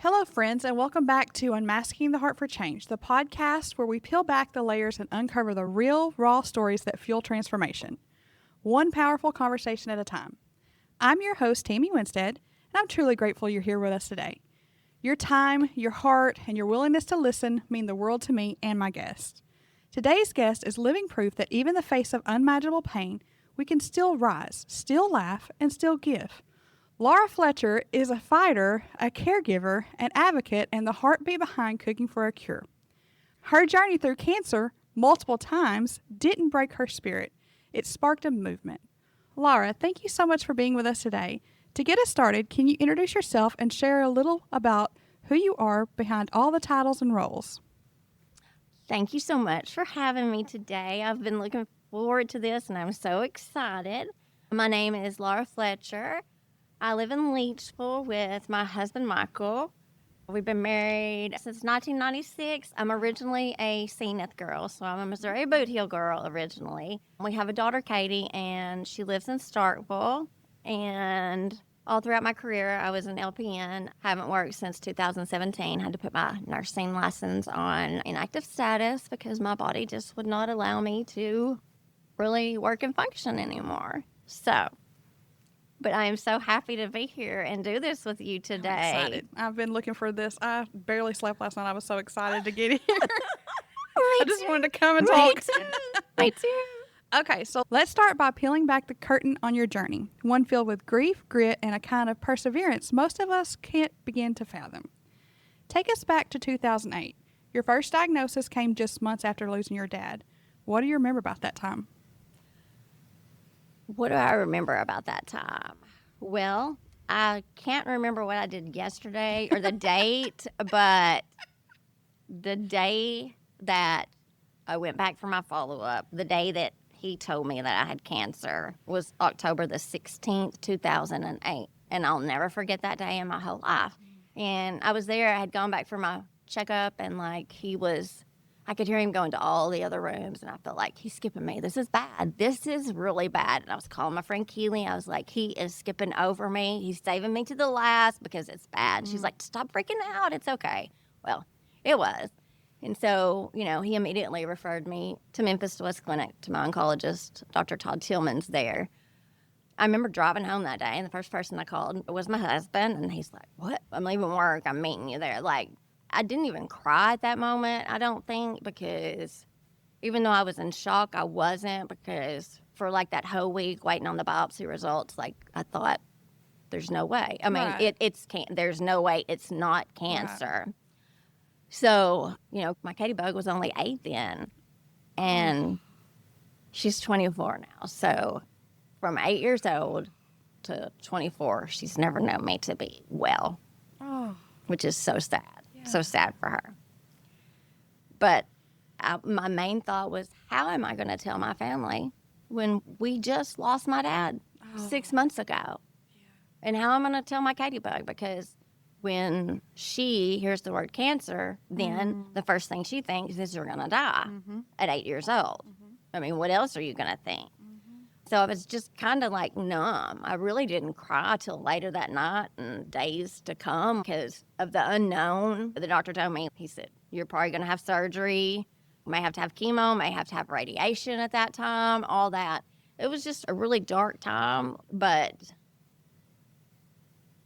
Hello, friends, and welcome back to Unmasking the Heart for Change, the podcast where we peel back the layers and uncover the real, raw stories that fuel transformation, one powerful conversation at a time. I'm your host, Tammy Winstead, and I'm truly grateful you're here with us today. Your time, your heart, and your willingness to listen mean the world to me and my guest. Today's guest is living proof that even in the face of unimaginable pain, we can still rise, still laugh, and still give. Laura Fletcher is a fighter, a caregiver, an advocate, and the heartbeat behind Cooking for a Cure. Her journey through cancer, multiple times, didn't break her spirit. It sparked a movement. Laura, thank you so much for being with us today. To get us started, can you introduce yourself and share a little about who you are behind all the titles and roles? Thank you so much for having me today. I've been looking forward to this, and I'm so excited. My name is Laura Fletcher. I live in Leechville with my husband, Michael. We've been married since 1996. I'm originally a Zenith girl, so I'm a Missouri Boot Heel girl originally. We have a daughter, Katie, and she lives in Starkville. And all throughout my career, I was an LPN. Haven't worked since 2017. Had to put my nursing license on inactive status because my body just would not allow me to really work and function anymore. But I am so happy to be here and do this with you today. I'm excited. I've been looking for this. I barely slept last night. I was so excited to get here. I just wanted to come and talk. Me too. Okay, so let's start by peeling back the curtain on your journey, one filled with grief, grit, and a kind of perseverance most of us can't begin to fathom. Take us back to 2008. Your first diagnosis came just months after losing your dad. What do you remember about that time? What do I remember about that time? Well, I can't remember what I did yesterday or the date, but the day that I went back for my follow-up, the day that he told me that I had cancer was October the 16th, 2008. And I'll never forget that day in my whole life. And I was there. I had gone back for my checkup, and I could hear him going to all the other rooms, and I felt like he's skipping me. This is bad. This is really bad. And I was calling my friend Keely. I was like, he is skipping over me. He's saving me to the last because it's bad. She's like, stop freaking out. It's okay. Well, it was. And so, he immediately referred me to Memphis West Clinic to my oncologist, Dr. Todd Tillman's there. I remember driving home that day, and the first person I called was my husband, and he's like, what? I'm leaving work. I'm meeting you there. I didn't even cry at that moment, I don't think, because even though I was in shock, I wasn't, because for that whole week waiting on the biopsy results, I thought, there's no way. I mean, Right. there's no way it's not cancer. Right. So, my Katie Bug was only 8 then, and she's 24 now. So from 8 years old to 24, she's never known me to be well, which is so sad. So sad for her. But my main thought was, how am I going to tell my family when we just lost my dad 6 months ago? Yeah. And how am I going to tell my Katie Bug? Because when she hears the word cancer, then the first thing she thinks is you're going to die at 8 years old. I mean, what else are you going to think? So I was just kind of numb. I really didn't cry till later that night and days to come because of the unknown. The doctor told me, he said, you're probably going to have surgery, may have to have chemo, may have to have radiation at that time, all that. It was just a really dark time, but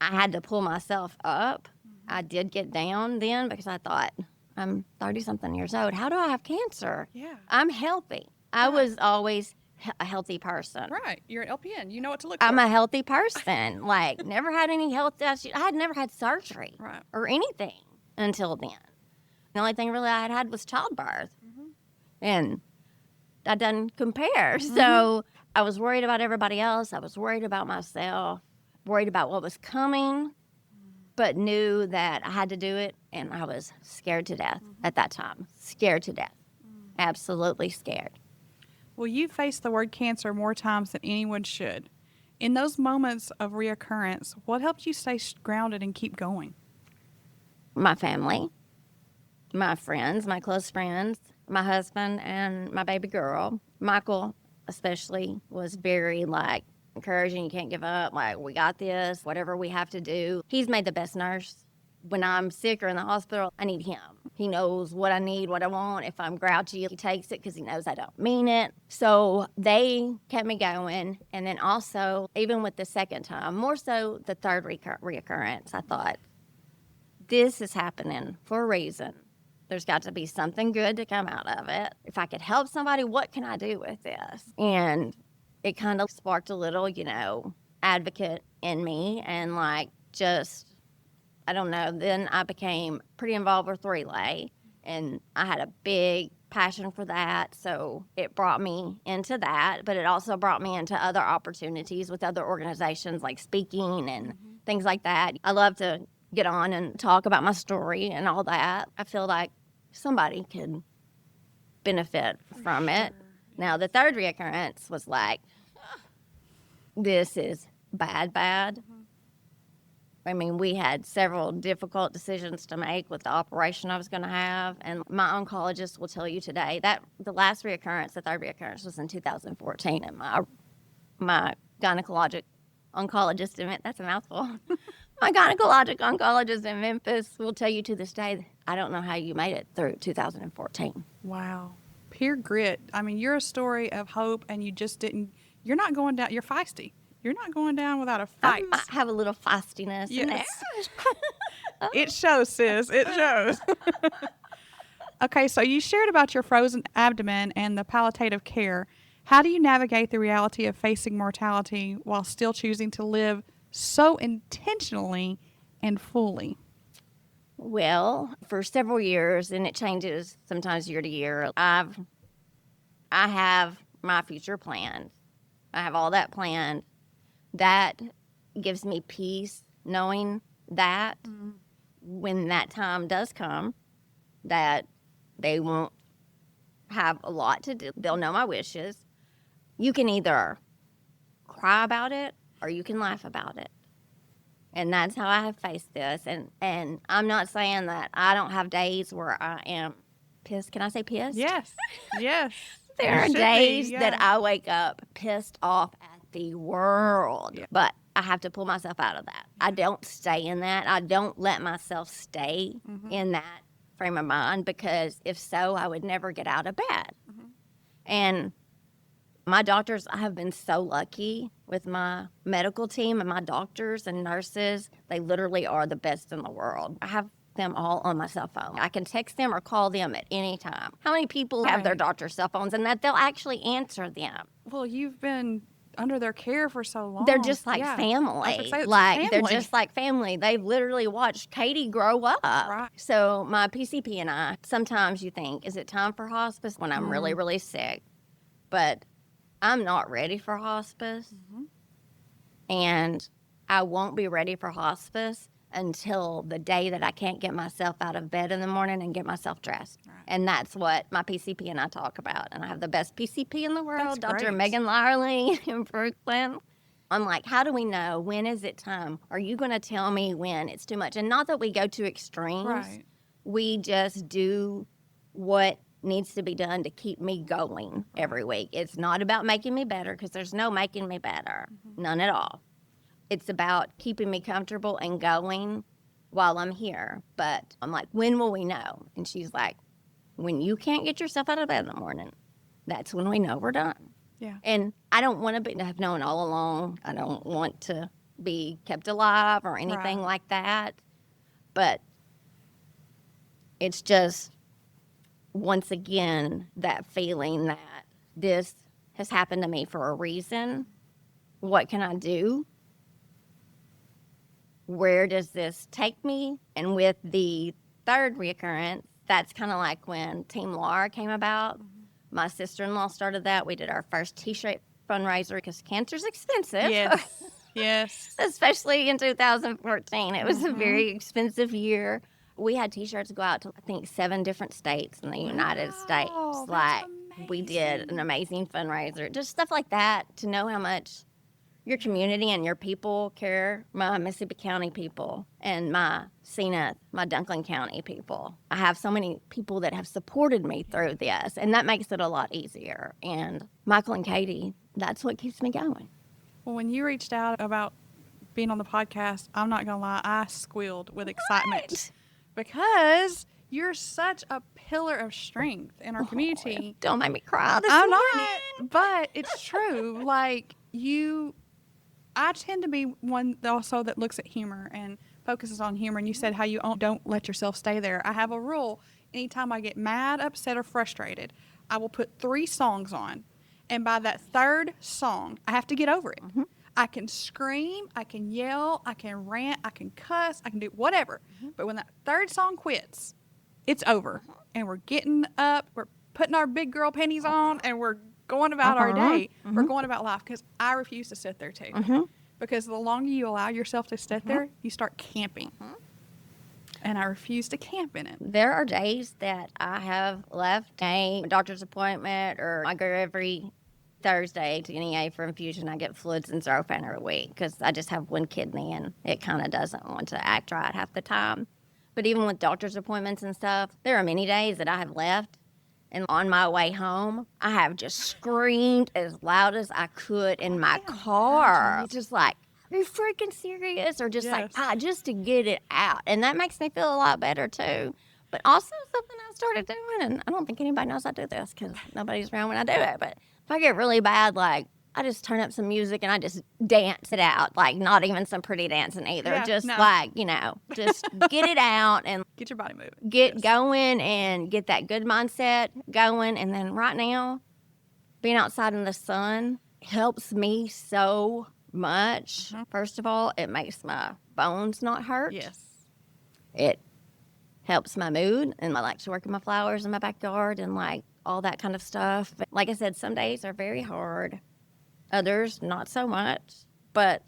I had to pull myself up. I did get down then because I thought, I'm 30-something years old. How do I have cancer? Yeah. I'm healthy. I was always a healthy person. Right. You're an LPN. You know what to look for. I'm a healthy person. Never had any health issues. I had never had surgery or anything until then. The only thing really I had was childbirth. And that doesn't compare. So I was worried about everybody else. I was worried about myself, worried about what was coming, but knew that I had to do it. And I was scared to death at that time. Scared to death. Absolutely scared. Well, you faced the word cancer more times than anyone should. In those moments of reoccurrence, what helped you stay grounded and keep going? My family, my friends, my close friends, my husband, and my baby girl. Michael especially was very encouraging. You can't give up. We got this, whatever we have to do. He's made the best nurse when I'm sick or in the hospital, I need him. He knows what I need, what I want. If I'm grouchy, he takes it because he knows I don't mean it. So they kept me going. And then also, even with the second time, more so the third reoccurrence, I thought, this is happening for a reason. There's got to be something good to come out of it. If I could help somebody, what can I do with this? And it kind of sparked a little, advocate in me, and I don't know. Then I became pretty involved with relay, and I had a big passion for that. So it brought me into that, but it also brought me into other opportunities with other organizations like speaking and things like that. I love to get on and talk about my story and all that. I feel like somebody could benefit from it. Now, the third reoccurrence was like, this is bad. I mean, we had several difficult decisions to make with the operation I was going to have. And my oncologist will tell you today that the last reoccurrence, the third reoccurrence, was in 2014. And my gynecologic oncologist, that's a mouthful. My gynecologic oncologist in Memphis will tell you to this day, I don't know how you made it through 2014. Wow. Pure grit. I mean, you're a story of hope, and you're not going down, you're feisty. You're not going down without a I fight. might have a little feistiness in there. It shows, sis. It shows. Okay, so you shared about your frozen abdomen and the palliative care. How do you navigate the reality of facing mortality while still choosing to live so intentionally and fully? Well, for several years, and it changes sometimes year to year, I have my future planned. I have all that planned. That gives me peace knowing that when that time does come, that they won't have a lot to do. They'll know my wishes. You can either cry about it or you can laugh about it. And that's how I have faced this. And I'm not saying that I don't have days where I am pissed. Can I say pissed? Yes. Yes. There are should be, days yeah. that I wake up pissed off at the world. Yeah. But I have to pull myself out of that. I don't stay in that. I don't let myself stay in that frame of mind, because if so, I would never get out of bed. And my doctors, I have been so lucky with my medical team and my doctors and nurses. They literally are the best in the world. I have them all on my cell phone. I can text them or call them at any time. How many people have their doctor's cell phones and that they'll actually answer them? Well, you've been under their care for so long. They're just like Yeah. family. I was gonna say, it's Like they're family. just like family. They've literally watched Katie grow up. Right. So my PCP and I, sometimes you think, is it time for hospice when I'm really, really sick? But I'm not ready for hospice. And I won't be ready for hospice until the day that I can't get myself out of bed in the morning and get myself dressed. Right. And that's what my PCP and I talk about. And I have the best PCP in the world, That's Dr. great. Megan Lyerly in Brooklyn. I'm like, how do we know? When is it time? Are you going to tell me when it's too much? And not that we go to extremes. Right. We just do what needs to be done to keep me going every week. It's not about making me better, because there's no making me better. None at all. It's about keeping me comfortable and going while I'm here. But I'm like, when will we know? And she's like, when you can't get yourself out of bed in the morning, that's when we know we're done. Yeah. And I don't want to have known all along. I don't want to be kept alive or anything like that. But it's just, once again, that feeling that this has happened to me for a reason. What can I do? Where does this take me? And with the third reoccurrence, that's kind of like when Team Laura came about. My sister-in-law started that. We did our first T-shirt fundraiser, because cancer's expensive. Yes. Yes. Especially in 2014. It was a very expensive year. We had T-shirts go out to, I think, 7 different states in the United States. that's Like, we did an amazing fundraiser. Just stuff like that, to know how much your community and your people care. My Mississippi County people and my Zenith, my Dunklin County people. I have so many people that have supported me through this, and that makes it a lot easier. And Michael and Katie, that's what keeps me going. Well, when you reached out about being on the podcast, I'm not going to lie, I squealed with excitement because you're such a pillar of strength in our community. Don't make me cry this I'm morning. not, but it's true. Like, I tend to be one also that looks at humor and focuses on humor. And you said how you don't let yourself stay there. I have a rule. Anytime I get mad, upset, or frustrated, I will put 3 songs on. And by that 3rd song, I have to get over it. Mm-hmm. I can scream, I can yell, I can rant, I can cuss, I can do whatever. Mm-hmm. But when that 3rd song quits, it's over. And we're getting up, we're putting our big girl panties on, and we're going about our day. Mm-hmm. We're going about life, because I refuse to sit there too. Mm-hmm. Because the longer you allow yourself to sit there, you start camping. And I refuse to camp in it. There are days that I have left a doctor's appointment, or I go every Thursday to NEA for infusion. I get fluids and Zerofan every week because I just have one kidney and it kind of doesn't want to act right half the time. But even with doctor's appointments and stuff, there are many days that I have left, and on my way home, I have just screamed as loud as I could in my car. It's just like, are you freaking serious? Or just just to get it out. And that makes me feel a lot better too. But also something I started doing, and I don't think anybody knows I do this because nobody's around when I do it. But if I get really bad, like, I just turn up some music and I just dance it out. Like, not even some pretty dancing either. Yeah, just no. like, just get it out and Get your body moving. get going and get that good mindset going. And then right now, being outside in the sun helps me so much. First of all, it makes my bones not hurt. Yes. It helps my mood, and I like to work in my flowers in my backyard and like all that kind of stuff. But like I said, some days are very hard. Others, not so much. But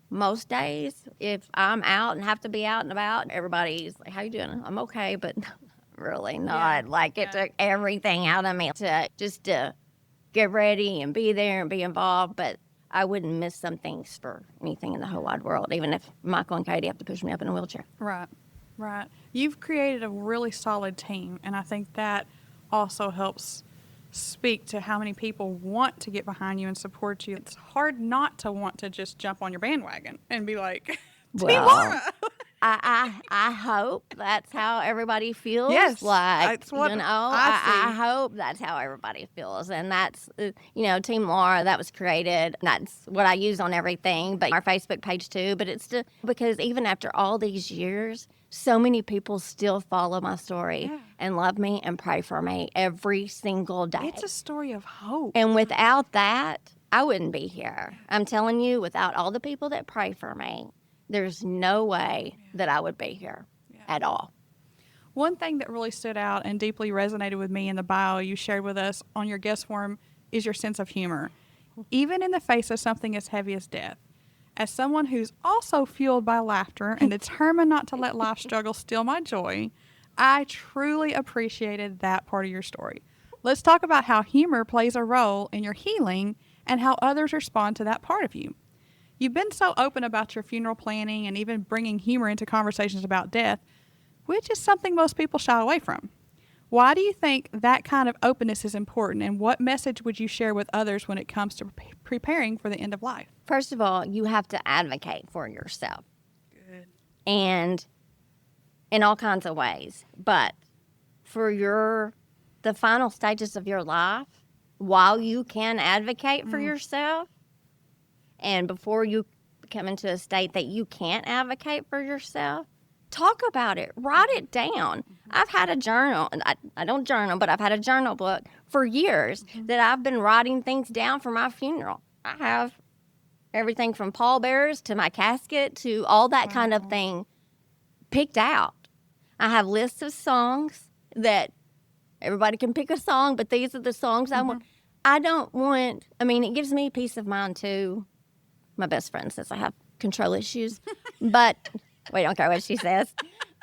most days, if I'm out and have to be out and about, everybody's like, how you doing? I'm okay, but really not. Yeah. Like, it took everything out of me to get ready and be there and be involved. But I wouldn't miss some things for anything in the whole wide world, even if Michael and Katie have to push me up in a wheelchair. Right. You've created a really solid team, and I think that also helps speak to how many people want to get behind you and support you. It's hard not to want to just jump on your bandwagon and be like, Team Laura. I hope that's how everybody feels. Yes, like, that's what I hope that's how everybody feels. And that's, Team Laura, that was created. That's what I use on everything, but our Facebook page too. But it's because even after all these years, so many people still follow my story and love me and pray for me every single day. It's a story of hope. And without that, I wouldn't be here. I'm telling you, without all the people that pray for me, there's no way that I would be here at all. One thing that really stood out and deeply resonated with me in the bio you shared with us on your guest form is your sense of humor, even in the face of something as heavy as death. As someone who's also fueled by laughter and determined not to let life struggle steal my joy, I truly appreciated that part of your story. Let's talk about how humor plays a role in your healing and how others respond to that part of you. You've been so open about your funeral planning and even bringing humor into conversations about death, which is something most people shy away from. Why do you think that kind of openness is important, and what message would you share with others when it comes to preparing for the end of life? First of all, you have to advocate for yourself. Good. And in all kinds of ways. But for the final stages of your life, while you can advocate for yourself, and before you come into a state that you can't advocate for yourself, talk about it. Write it down. I've had a journal, and I don't journal, but I've had a journal book for years that I've been writing things down for my funeral. I have everything from pallbearers to my casket to all that kind of thing picked out. I have lists of songs that everybody can pick a song, but these are the songs I want. It gives me peace of mind too. My best friend says I have control issues, but we don't care what she says.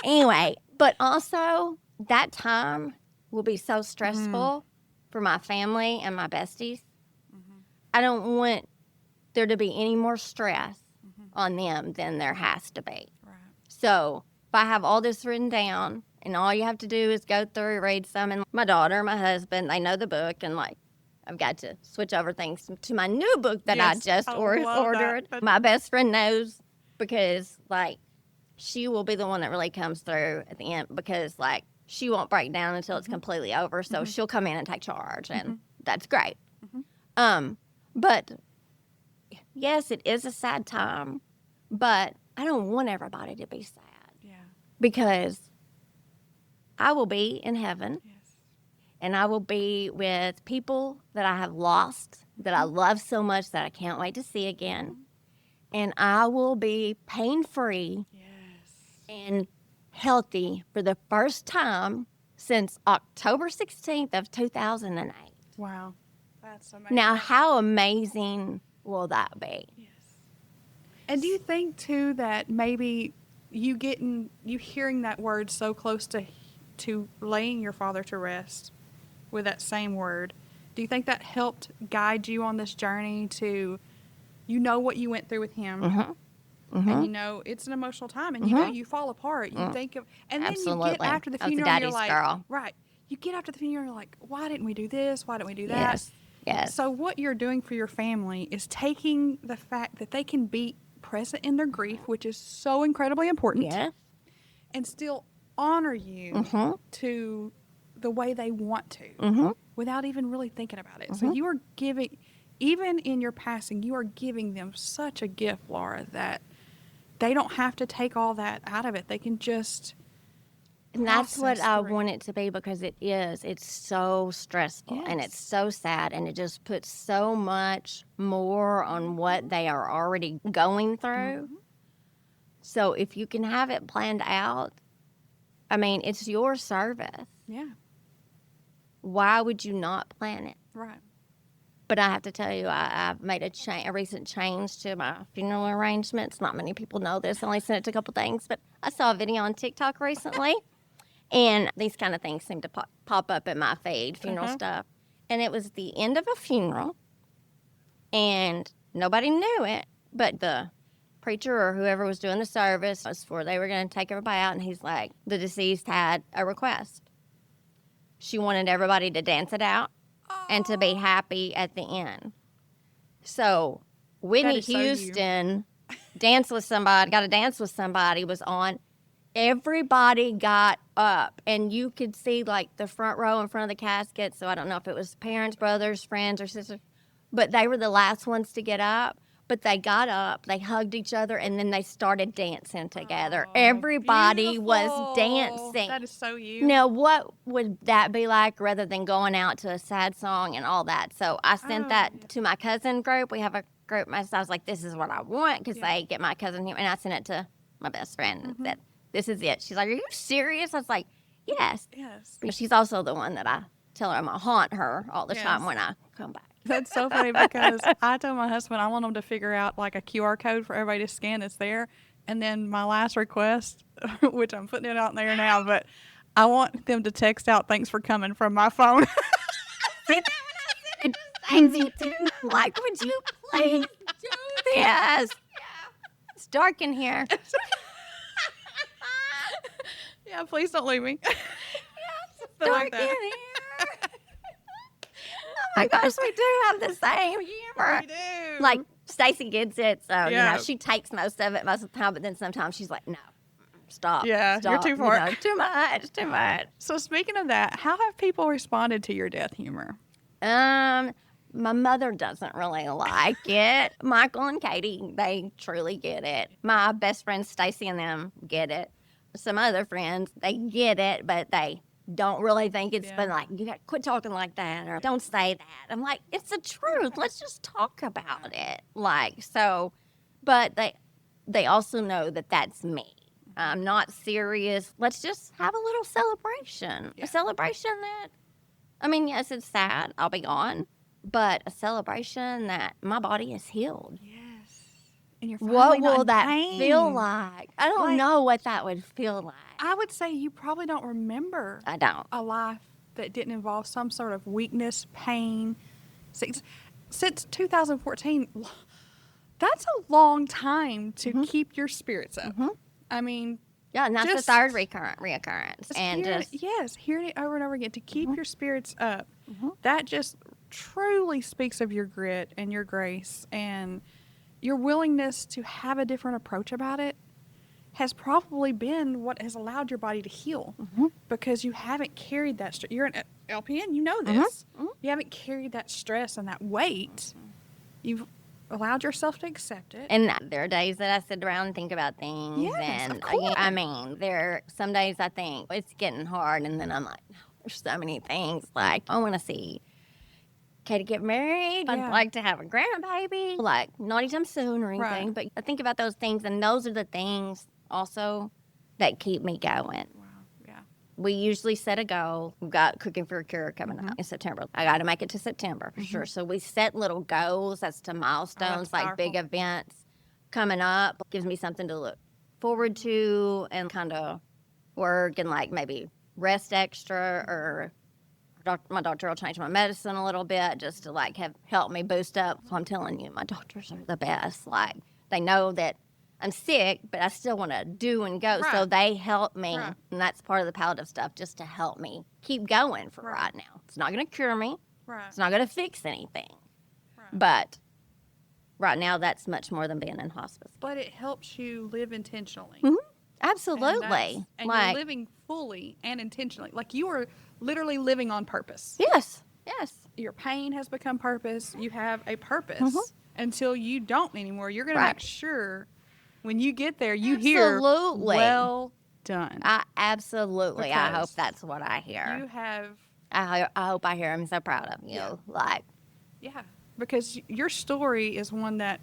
Anyway, but also that time will be so stressful for my family and my besties. I don't want there to be any more stress on them than there has to be. Right. So if I have all this written down and all you have to do is go through, read some, and my daughter, my husband, they know the book, and like, I've got to switch over things to my new book that Yes, I just I ordered. love that. My best friend knows because, like, she will be the one that really comes through at the end because, like, she won't break down until it's completely over. So she'll come in and take charge, and that's great. But yes, it is a sad time, but I don't want everybody to be sad. Yeah. Because I will be in heaven. Yes. And I will be with people that I have lost, that I love so much that I can't wait to see again. And I will be pain-free and healthy for the first time since October 16th of 2008. Wow. That's amazing. Now, how amazing will that be? Yes. And do you think, too, that maybe you hearing that word so close to laying your father to rest with that same word, do you think that helped guide you on this journey to, what you went through with him, and it's an emotional time, and you fall apart, you think of, and then you get after the funeral, and you're like, girl. right, you get after the funeral, and you're like, why didn't we do this? Why didn't we do that? Yes. So what you're doing for your family is taking the fact that they can be present in their grief, which is so incredibly important, and still honor you to the way they want to, without even really thinking about it. So you are giving, even in your passing, you are giving them such a gift, Laura, that they don't have to take all that out of it. They can just And that's what I through. want it to be because it is. It's so stressful and it's so sad, and it just puts so much more on what they are already going through. So if you can have it planned out, I mean, it's your service. Yeah. Why would you not plan it? Right. But I have to tell you, I've made a recent change to my funeral arrangements. Not many people know this. I only sent it to a couple things, but I saw a video on TikTok recently, and these kind of things seem to pop up in my feed, funeral stuff. And it was the end of a funeral, and nobody knew it, but the preacher or whoever was doing the service was before they were going to take everybody out, and he's like, the deceased had a request. She wanted everybody to dance it out and to be happy at the end. So Whitney Houston, Dance with Somebody, Got to Dance with Somebody was on. Everybody got up, and you could see, like, the front row in front of the casket. So I don't know if it was parents, brothers, friends, or sisters, but they were the last ones to get up. But they got up, they hugged each other, and then they started dancing together. Everybody was dancing. That is so you. Now, what would that be like rather than going out to a sad song and all that? So I sent that to my cousin group. We have a group. I was like, this is what I want, because they get my cousin here. And I sent it to my best friend and said, this is it. She's like, are you serious? I was like, yes. Yes. But she's also the one that I tell her I'm going to haunt her all the time when I come back. That's so funny because I told my husband I want him to figure out like a QR code for everybody to scan that's there. And then my last request, which I'm putting it out there now, but I want them to text out thanks for coming from my phone. See, that when I sent it to Stacey too. Like, would you please do this? Yes. It's dark in here. Yeah, please don't leave me. Yes, it's dark in here. Oh my gosh, we do have the same humor. We do. Like, Stacey gets it, so, Yeah. she takes most of it most of the time, but then sometimes she's like, no, stop. Yeah, you're stop. too far. Too much. So speaking of that, how have people responded to your death humor? My mother doesn't really like it. Michael and Katie, they truly get it. My best friends, Stacey and them, get it. Some other friends, they get it, but they don't really think it's been like, you got to quit talking like that, or don't say that. I'm like, it's the truth. Let's just talk about it. Like, so, but they also know that that's me. I'm not serious. Let's just have a little celebration. A celebration that, I mean, yes, it's sad. I'll be gone. But a celebration that my body is healed. Yes. And you're What will not that pain. feel like? I don't know what that would feel like. I would say you probably don't remember I don't. a life that didn't involve some sort of weakness, pain. Since 2014, that's a long time to keep your spirits up. I mean, yeah, and that's the third reoccurrence. And hearing it over and over again to keep your spirits up. That just truly speaks of your grit and your grace and your willingness to have a different approach about it has probably been what has allowed your body to heal because you haven't carried that stress. You're an LPN, you know this. You haven't carried that stress and that weight. You've allowed yourself to accept it. And there are days that I sit around and think about things. Yes, and of course. I mean, there are some days I think it's getting hard, and then I'm like, no, there's so many things. Like, I want to see Katie get married. I'd Yeah. like to have a grandbaby. Like, not anytime soon or anything. Right. But I think about those things, and those are the things also that keep me going. Wow. Yeah. We usually set a goal. We've got Cooking for a Cure coming up in September. I got to make it to September for sure. So we set little goals as to milestones, like big powerful. events coming up. Gives me something to look forward to and kind of work and like maybe rest extra, or my doctor will change my medicine a little bit just to like help me boost up. So I'm telling you, my doctors are the best. Like, they know that I'm sick, but I still want to do and go. So Right. they help me. Right. And that's part of the palliative stuff, just to help me keep going for right now. It's not going to cure me. Right. It's not going to fix anything. Right. But right now, that's much more than being in hospice. But it helps you live intentionally. Absolutely. And like, you're living fully and intentionally. Like, you are literally living on purpose. yes. Your pain has become purpose. You have a purpose until you don't anymore. You're going to make sure when you get there, you hear, Absolutely. well done. I hope Because that's what I hear. You have, I hope I hear. I'm so proud of you. Yeah. Like, yeah, because your story is one that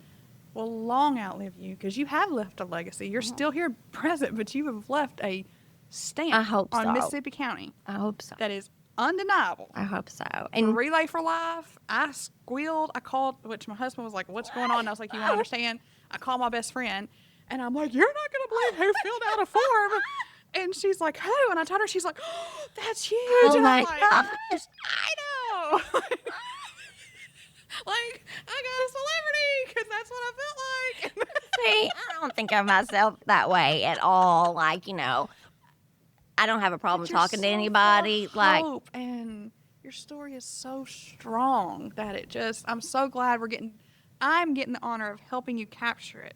will long outlive you because you have left a legacy. You're still here present, but you have left a stamp I hope on so. Mississippi County I hope so. that is undeniable. I hope so. For And Relay for Life, I squealed. I called, which my husband was like, what's going on? And I was like, you won't understand. I called my best friend, and I'm like, you're not going to believe who filled out a form. And she's like, who? And I told her, she's like, oh, that's huge. Oh and my I'm like, gosh. I know. Like, I got a celebrity because that's what I felt like. see, I don't think of myself that way at all. Like, I don't have a problem You're talking to so anybody. full of Like, hope, and your story is so strong that I'm so glad I'm getting the honor of helping you capture it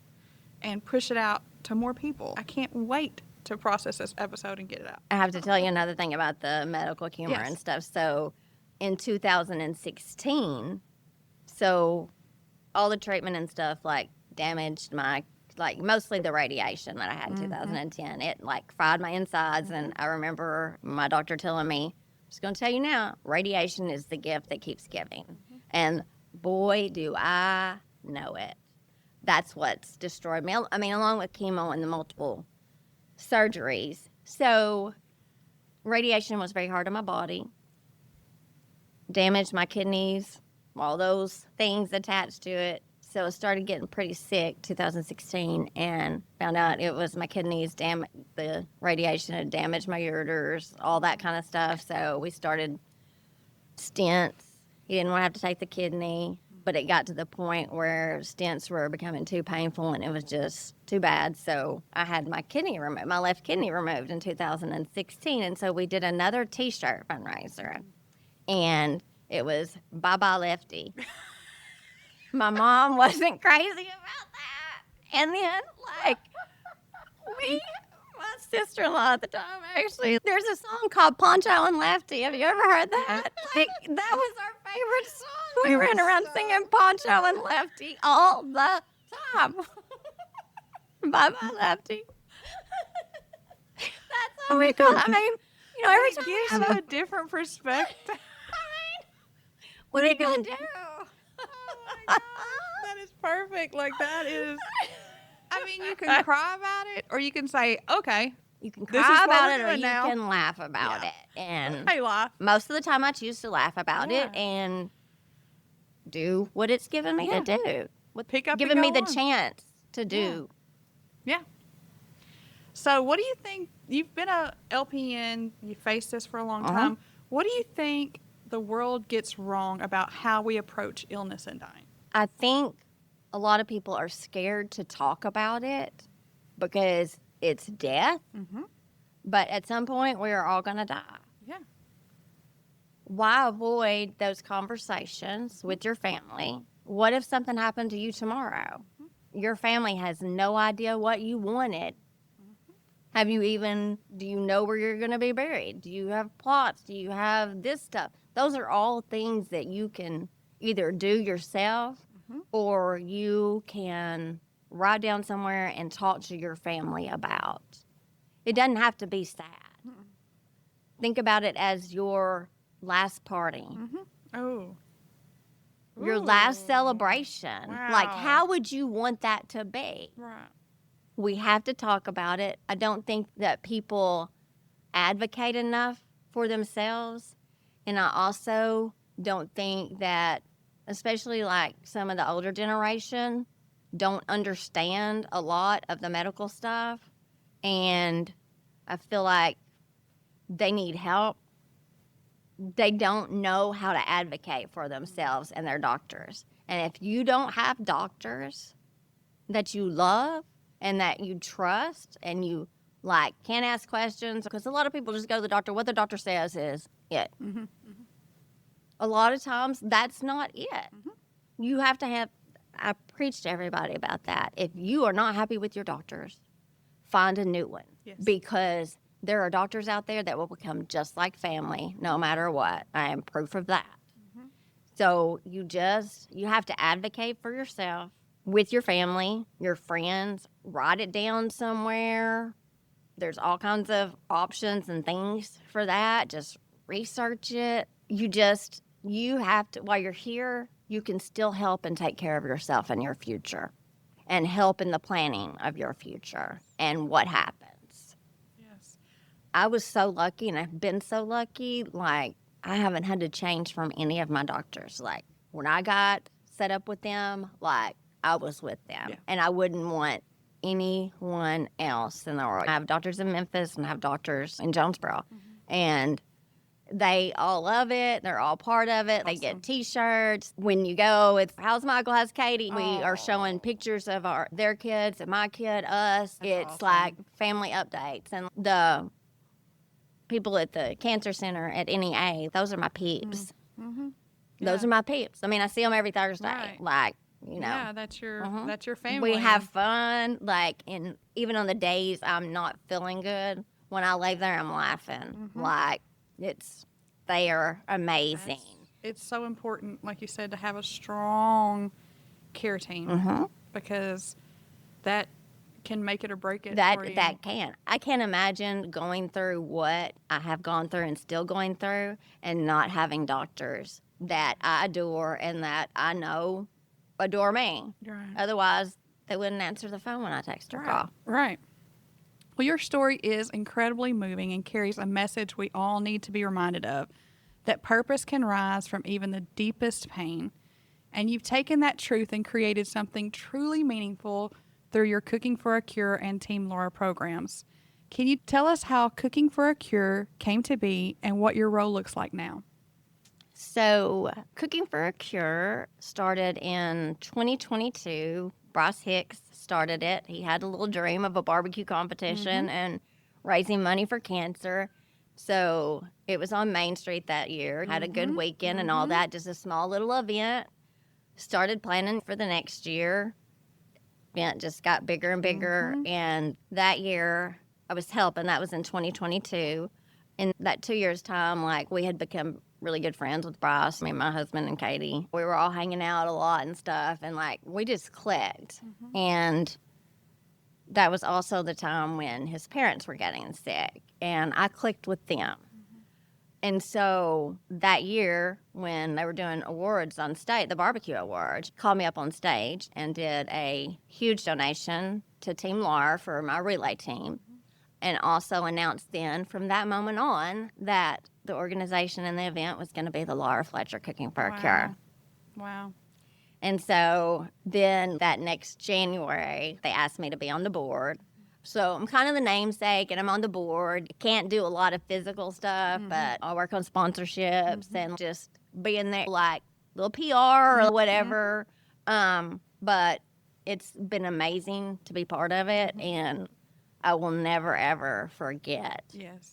and push it out to more people. I can't wait to process this episode and get it out. I have to tell you another thing about the medical humor Yes. and stuff. So, in 2016, so all the treatment and stuff like damaged mostly the radiation that I had in 2010. It like fried my insides, and I remember my doctor telling me, I'm just going to tell you now, radiation is the gift that keeps giving. And boy, do I know it. That's what's destroyed me. I mean, along with chemo and the multiple surgeries. So radiation was very hard on my body, damaged my kidneys, all those things attached to it. So I started getting pretty sick 2016 and found out it was my kidneys, the radiation had damaged my ureters, all that kind of stuff. So we started stents. He didn't want to have to take the kidney, but it got to the point where stents were becoming too painful and it was just too bad. So I had my left kidney removed in 2016. And so we did another T-shirt fundraiser, and it was Bye Bye Lefty. My mom wasn't crazy about that. And then, like, my sister-in-law at the time, actually, there's a song called Poncho and Lefty. Have you ever heard that? Like, that was our favorite song. We ran around singing Poncho and Lefty all the time. Bye-bye, Lefty. That's how we call it. I mean, every It time gives we have you a different perspective. what are you going to do? Oh my God, that is perfect. Like, that is, I mean, you can cry about it, or you can say, okay, You can This is cry what about we're it, or doing you now. can laugh about Yeah. it. And hey, life. most of the time, I choose to laugh about it Yeah. and do what it's given me to do. Pick up Giving and me go the on. chance to do. Yeah. So, what do you think? You've been a LPN. You faced this for a long time. What do you think the world gets wrong about how we approach illness and dying? I think a lot of people are scared to talk about it because it's death. Mm-hmm. But at some point, we are all going to die. Yeah. Why avoid those conversations with your family? What if something happened to you tomorrow? Your family has no idea what you wanted. Do you know where you're going to be buried? Do you have plots? Do you have this stuff? Those are all things that you can either do yourself or you can write down somewhere and talk to your family about. It doesn't have to be sad. Think about it as your last party, Oh. your last celebration. Wow. Like, how would you want that to be? Right. We have to talk about it. I don't think that people advocate enough for themselves. And I also don't think that, especially like some of the older generation, don't understand a lot of the medical stuff. And I feel like they need help. They don't know how to advocate for themselves and their doctors. And if you don't have doctors that you love and that you trust and you like can't ask questions, because a lot of people just go to the doctor, what the doctor says is it. A lot of times that's not it. You have to have, I preach to everybody about that. If you are not happy with your doctors, find a new one. Yes. Because there are doctors out there that will become just like family no matter what. I am proof of that. So you have to advocate for yourself with your family, your friends, write it down somewhere. There's all kinds of options and things for that. Just research it. You have to, while you're here, you can still help and take care of yourself and your future and help in the planning of your future and what happens. Yes. I was so lucky, and I've been so lucky, like, I haven't had to change from any of my doctors. Like, when I got set up with them, like, I was with them. Yeah. And I wouldn't want anyone else in the world. I have doctors in Memphis and I have doctors in Jonesboro. And they all love it. They're all part of it. They get T-shirts. When you go, it's how's Michael, how's Katie? We are showing pictures of their kids and my kid, us. It's awesome. like family updates. And the people at the cancer center at NEA, those are my peeps. Those are my peeps. I mean, I see them every Thursday. Right. Like, you know. Yeah, that's your family. We have fun. Like, and even on the days I'm not feeling good, when I lay there, I'm laughing. Like, they are amazing. It's so important, like you said, to have a strong care team because that can make it or break it for you. That can. I can't imagine going through what I have gone through and still going through and not having doctors that I adore and that I know adore me. Right. Otherwise, they wouldn't answer the phone when I text or call. Right. Well, your story is incredibly moving and carries a message we all need to be reminded of, that purpose can rise from even the deepest pain. And you've taken that truth and created something truly meaningful through your Cooking for a Cure and Team Laura programs. Can you tell us how Cooking for a Cure came to be and what your role looks like now? So, Cooking for a Cure started in 2022. Bryce Hicks started it. He had a little dream of a barbecue competition and raising money for cancer. So, it was on Main Street that year. Had a good weekend and all that, just a small little event. Started planning for the next year. Event just got bigger and bigger. And that year, I was helping. That was in 2022. In that 2 years' time, like, we had become really good friends with Bryce, me and my husband and Katie. We were all hanging out a lot and stuff, and, like, we just clicked. And that was also the time when his parents were getting sick, and I clicked with them. And so that year, when they were doing awards on stage, the barbecue awards, called me up on stage and did a huge donation to Team Laura for my relay team. And also announced then, from that moment on, that the organization and the event was going to be the Laura Fletcher Cooking for a Cure. Wow. And so then that next January, they asked me to be on the board. So I'm kind of the namesake, and I'm on the board. Can't do a lot of physical stuff, but I work on sponsorships and just being there, like little PR or whatever. But it's been amazing to be part of it, and I will never, ever forget. Yes.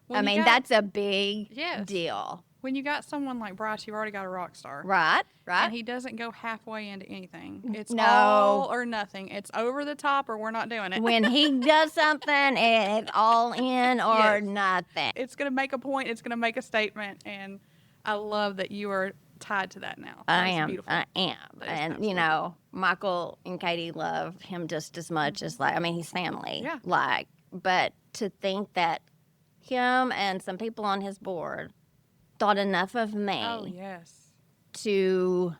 When I you mean, got- that's a big Yes. deal. When you got someone like Bryce, you've already got a rock star. Right? And he doesn't go halfway into anything. It's No. all or nothing. It's over the top or we're not doing it. When he does something, it's all in or Yes. nothing. It's going to make a point. It's going to make a statement. And I love that you are tied to that now. I That is am. beautiful. I am. That is And, absolutely Michael and Katie love him just as much as, he's family. Yeah. But to think that him and some people on his board thought enough of me Oh, yes. to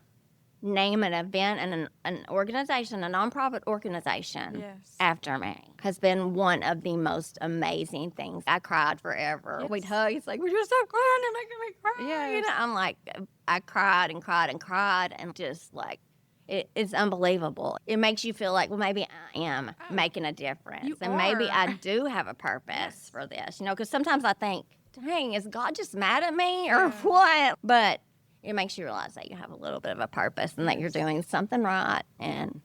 name an event and an organization, a nonprofit organization, Yes. after me has been one of the most amazing things. I cried forever. Yes. We'd hug. It's like, we're just so crying and making me cry. Yes. I'm like, I cried and cried and cried and just like, it's unbelievable. It makes you feel like, well, maybe I am making a difference. You And maybe are. I do have a purpose for this, because sometimes I think, dang, is God just mad at me or what? But it makes you realize that you have a little bit of a purpose and that you're doing something right. And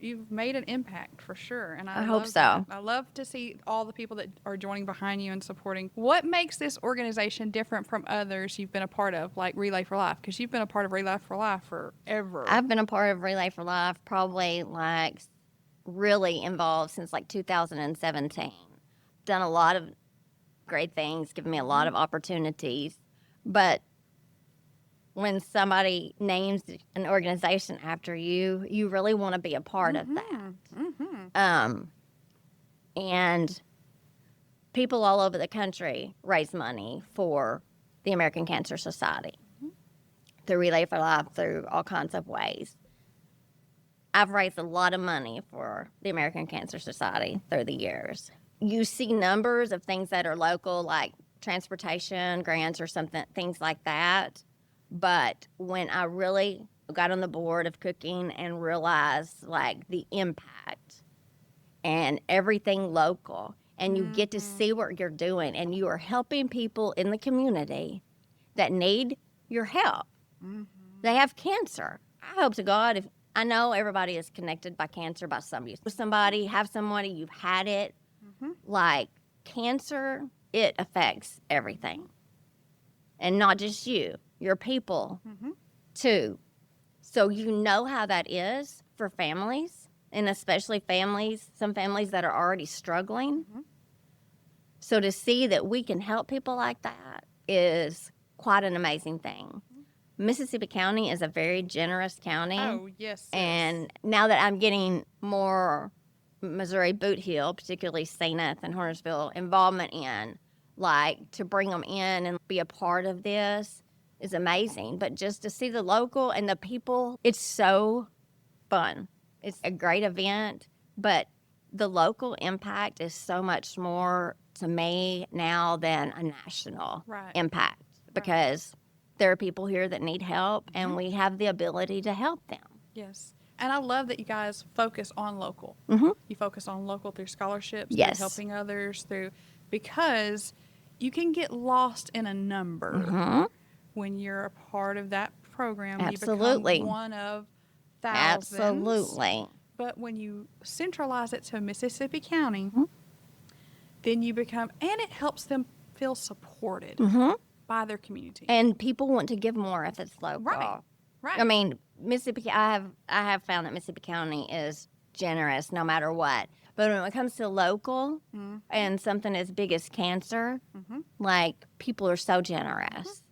You've made an impact for sure, and I hope love so. that. I love to see all the people that are joining behind you and supporting. What makes this organization different from others you've been a part of, like Relay for Life? Because you've been a part of Relay for Life forever. I've been a part of Relay for Life probably really involved since 2017. Done a lot of great things, given me a lot of opportunities. But when somebody names an organization after you, you really want to be a part of that. Mm-hmm. And people all over the country raise money for the American Cancer Society through Relay for Life, through all kinds of ways. I've raised a lot of money for the American Cancer Society through the years. You see numbers of things that are local, like transportation grants or something, things like that. But when I really got on the board of cooking and realized the impact and everything local, and you get to see what you're doing, and you are helping people in the community that need your help. Mm-hmm. They have cancer. I hope to God, I know everybody is connected by cancer by somebody, have somebody, you've had it. Mm-hmm. Cancer, it affects everything. And not just you, your people too. So you know how that is for families, and especially some families that are already struggling. So to see that we can help people like that is quite an amazing thing. Mississippi County is a very generous county. Oh, yes. And now that I'm getting more Missouri Boot Hill, particularly St. and Hornersville, involvement in, to bring them in and be a part of this is amazing. But just to see the local and the people, it's so fun. It's a great event, but the local impact is so much more to me now than a national impact, because there are people here that need help, and we have the ability to help them. Yes. And I love that you guys focus on local. You focus on local through scholarships, through helping others, because you can get lost in a number when you're a part of that program. Absolutely. You become one of thousands. Absolutely. But when you centralize it to Mississippi County, then you become, and it helps them feel supported by their community. And people want to give more if it's local. Right. I mean, Mississippi, I have found that Mississippi County is generous no matter what. But when it comes to local and something as big as cancer, people are so generous.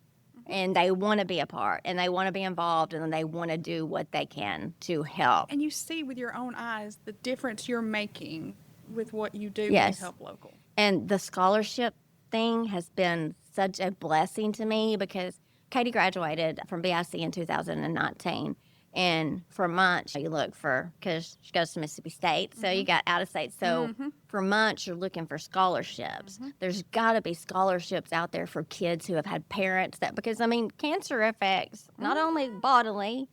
And they want to be a part, and they want to be involved, and they want to do what they can to help. And you see with your own eyes the difference you're making with what you do when you help local. And the scholarship thing has been such a blessing to me, because Katie graduated from BIC in 2019. And for months, you look because she goes to Mississippi State, so you got out of state. So for months, you're looking for scholarships. There's got to be scholarships out there for kids who have had parents because cancer affects not only bodily,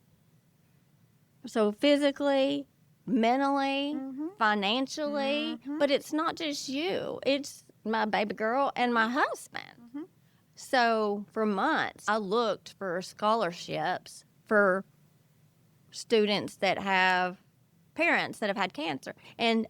so physically, mentally, financially, but it's not just you. It's my baby girl and my husband. So for months, I looked for scholarships for students that have parents that have had cancer. And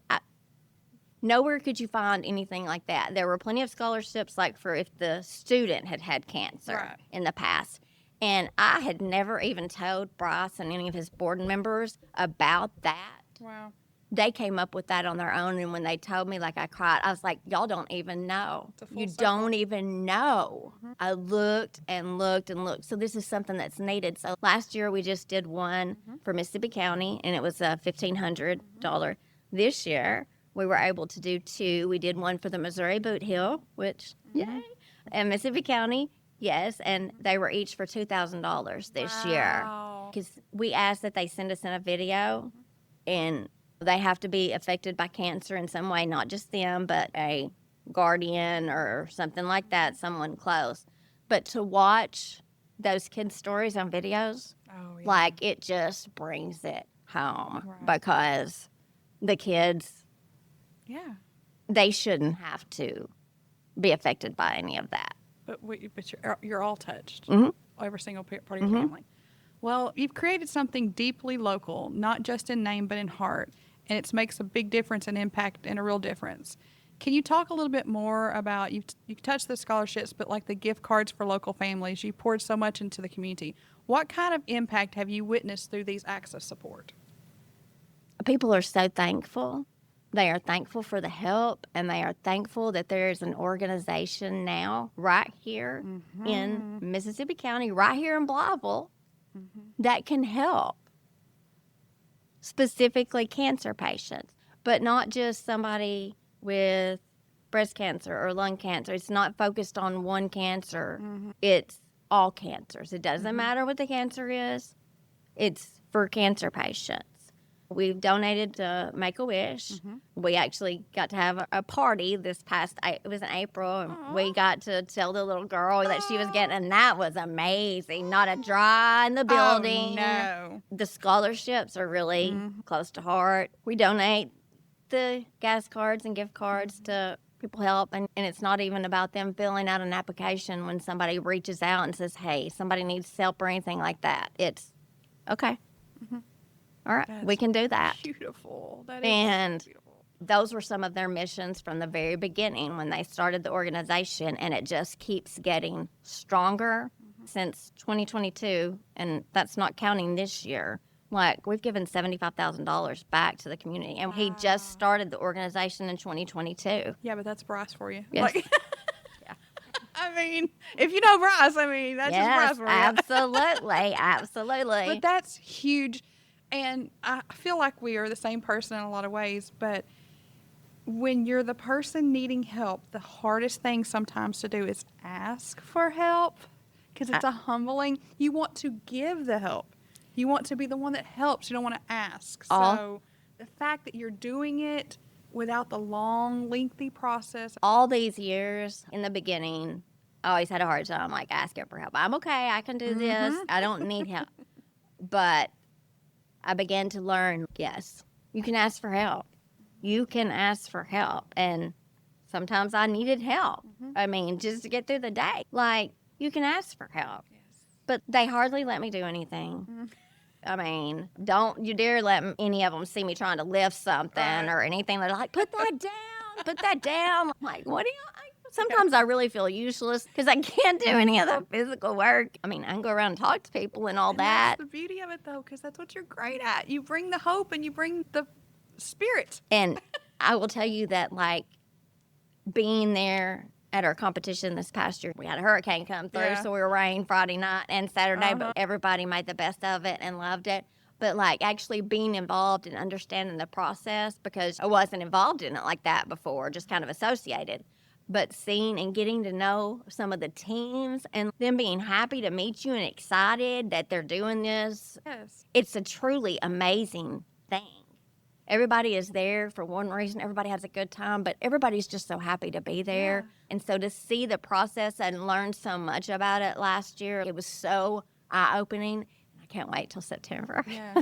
Nowhere could you find anything like that. There were plenty of scholarships, like for if the student had had cancer Right. in the past. And I had never even told Bryce and any of his board members about that. Wow. They came up with that on their own. And when they told me, like, I cried, I was like, y'all don't even know. It's a full You circle. don't even know. I looked and looked and looked. So this is something that's needed. So last year we just did one for Mississippi County, and it was $1,500. This year we were able to do two. We did one for the Missouri Boot Hill, which, yay, and Mississippi County, yes, and they were each for $2,000 this year. Wow. Because we asked that they send us in a video, and they have to be affected by cancer in some way, not just them, but a guardian or something like that, someone close. But to watch those kids' stories on videos, Oh, yeah. like, it just brings it home Right. because the kids, Yeah. they shouldn't have to be affected by any of that. But you're all touched. Mhm. Every single part of your family. Well, you've created something deeply local, not just in name but in heart, and it makes a big difference and impact and a real difference. Can you talk a little bit more about you've touched the scholarships, but like the gift cards for local families? You poured so much into the community. What kind of impact have you witnessed through these acts of support? People are so thankful. They are thankful for the help, and they are thankful that there's an organization now right here in Mississippi County, right here in Blytheville, that can help specifically cancer patients, but not just somebody with breast cancer or lung cancer. It's not focused on one cancer. It's all cancers. It doesn't matter what the cancer is. It's for cancer patients. We've donated to Make-A-Wish. We actually got to have a party this past, it was in April, and we got to tell the little girl that she was getting, and that was amazing. Not a dry in the building. Oh, no. The scholarships are really close to heart. We donate the gas cards and gift cards to people help, and it's not even about them filling out an application when somebody reaches out and says, hey, somebody needs help or anything like that. It's, okay. All right, we can do that. Beautiful. That is And beautiful. those were some of their missions from the very beginning when they started the organization, and it just keeps getting stronger since 2022, and that's not counting this year. Like, we've given $75,000 back to the community, and he just started the organization in 2022. Yeah, but that's Bryce for you. Yes. Like, Yeah. I mean, if you know Bryce, I mean, that's just Bryce for you. Absolutely, absolutely. But that's huge. And I feel like we are the same person in a lot of ways, but when you're the person needing help, the hardest thing sometimes to do is ask for help because it's a humbling. You want to give the help. You want to be the one that helps. You don't want to ask. So the fact that you're doing it without the long, lengthy process. All these years in the beginning, I always had a hard time, like, asking for help. I'm okay. I can do this. I don't need help. But I began to learn, yes, you can ask for help. You can ask for help. And sometimes I needed help. I mean, just to get through the day. Like, you can ask for help. Yes. But they hardly let me do anything. I mean, don't you dare let any of them see me trying to lift something or anything. They're like, put that down, put that down. I'm like, what do you... Sometimes I really feel useless because I can't do any of the physical work. I mean, I can go around and talk to people and all that. That's the beauty of it, though, because that's what you're great at. You bring the hope and you bring the spirit. And I will tell you that, like, being there at our competition this past year, we had a hurricane come through, so we were rain Friday night and Saturday, but everybody made the best of it and loved it. But, like, actually being involved and understanding the process, because I wasn't involved in it like that before, just kind of associated. But seeing and getting to know some of the teams and them being happy to meet you and excited that they're doing this, Yes. it's a truly amazing thing. Everybody is there for one reason. Everybody has a good time, but everybody's just so happy to be there. Yeah. And so to see the process and learn so much about it last year, it was so eye-opening. I can't wait till September. Yeah.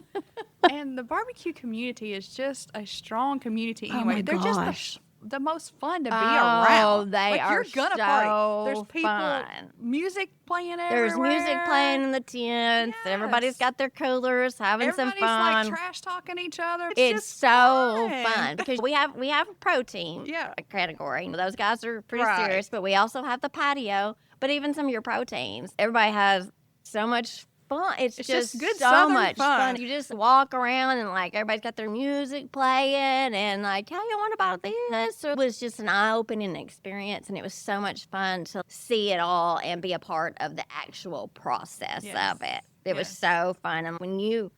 And the barbecue community is just a strong community anyway. Oh my They're gosh. just the most fun to be Oh, around. they like, are you're gonna so party. There's people, fun. music playing There's everywhere. music playing in the tents. Everybody's Yes. got their coolers, having some Everybody's fun. like trash talking each other. It's just so fun because we have a pro team Yeah. category. Those guys are pretty Right. serious, but we also have the patio. But even some of your pro teams, everybody has so much fun. It's just good so Southern much fun. You just walk around and like everybody's got their music playing and like, how you want about this? So it was just an eye-opening experience, and it was so much fun to see it all and be a part of the actual process of it. It was so fun. And when